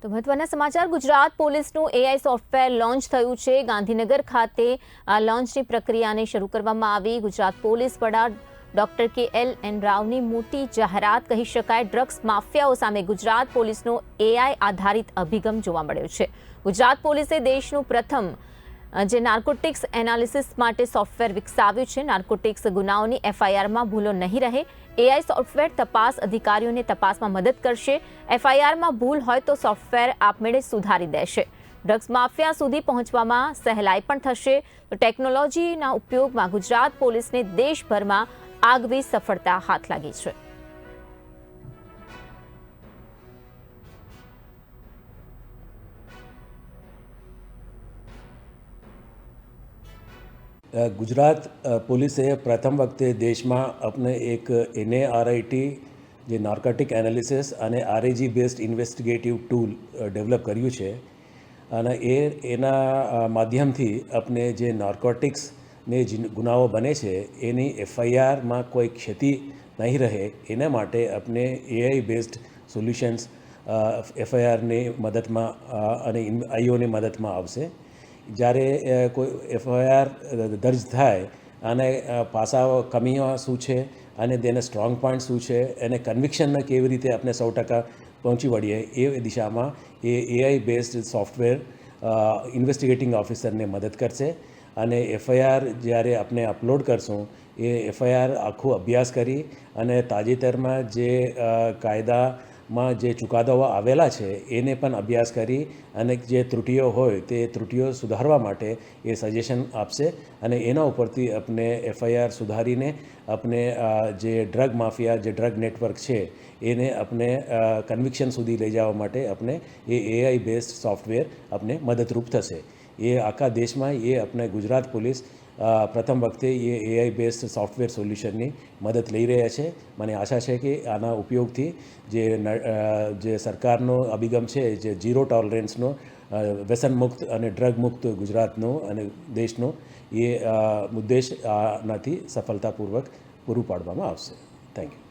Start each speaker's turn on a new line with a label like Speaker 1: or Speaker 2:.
Speaker 1: તો મહત્વના સમાચાર ગુજરાત પોલીસનું એઆઈ સોફ્ટવેર લોન્ચ થયું છે। ગાંધીનગર ખાતે આ લોન્ચની પ્રક્રિયાને શરૂ કરવામાં આવી। ગુજરાત પોલીસ વડા ડોક્ટર કે.એલ.એન. રાવની મોટી જાહેરાત કહી શકાય। ડ્રગ્સ માફિયાઓ સામે ગુજરાત પોલીસનો એઆઈ આધારિત અભિગમ જોવા મળ્યો છે। ગુજરાત પોલીસે દેશનું પ્રથમ જે નાર્કોટિક્સ એનાલિસિસ માટે સોફ્ટવેર વિકસાવ્યું છે। નાર્કોટિક્સ ગુનાઓની એફઆઈઆરમાં ભૂલો નહીં રહે। એઆઈ સોફ્ટવેર તપાસ અધિકારીઓને તપાસમાં મદદ કરશે। એફઆઈઆરમાં ભૂલ હોય તો સોફ્ટવેર આપમેળે સુધારી દેશે। ડ્રગ્સ માફિયા સુધી પહોંચવામાં સહેલાઈ પણ થશે। તો ટેકનોલોજીના ઉપયોગમાં ગુજરાત પોલીસને દેશભરમાં આગવી સફળતા હાથ લાગી છે।
Speaker 2: गुजरात पुलिस प्रथम वखते देश में अपने एक NARIT जे नार्कोटिक एनालिसिस અને RAG based investigative tool develop કર્યું છે અને એના માધ્યમથી આપણે જે નાર્કોટિક્સ ને ગુનાઓ બને છે એની FIR માં કોઈ ક્ષતિ નહીં રહે એના માટે આપણે AI બેસ્ડ સોલ્યુશન્સ FIR ની મદદમાં અને IO ની મદદમાં આવશે। જ્યારે કોઈ FIR દર્જ થાય અને પાસાઓ કમીઓ શું છે અને તેના સ્ટ્રોંગ પોઈન્ટ શું છે અને કન્વિક્શનને કેવી રીતે આપણે 100% પહોંચી વળીએ એ દિશામાં એ AI બેસ્ડ સોફ્ટવેર ઇન્વેસ્ટિગેટિંગ ઓફિસરને મદદ કરશે। અને FIR જ્યારે આપણે અપલોડ કરશું એ FIR આખું અભ્યાસ કરી અને તાજેતરમાં જે કાયદામાં જે ચુકાદાઓ આવેલા છે એને પણ અભ્યાસ કરી અને જે ત્રુટિઓ હોય તે ત્રુટિઓ સુધારવા માટે એ સજેશન આપશે અને એના ઉપરથી આપણે FIR સુધારીને આપણે જે ડ્રગ માફિયા જે ડ્રગ નેટવર્ક છે એને આપણે કન્વિક્શન સુધી લઈ જવા માટે આપણે એ AI બેસ્ડ સોફ્ટવેર આપણે મદદરૂપ થશે। એ આખા દેશમાં એ આપણે ગુજરાત પોલીસ પ્રથમ વખતે એ AI બેસ્ડ સોફ્ટવેર સોલ્યુશનની મદદ લઈ રહ્યા છે। મને આશા છે કે આના ઉપયોગથી જે સરકારનો અભિગમ છે જે ઝીરો ટોલરન્સનો વ્યસન મુક્ત અને ડ્રગ મુક્ત ગુજરાતનો અને દેશનો એ ઉદ્દેશ આનાથી સફળતાપૂર્વક પૂરું પાડવામાં આવશે। Thank you.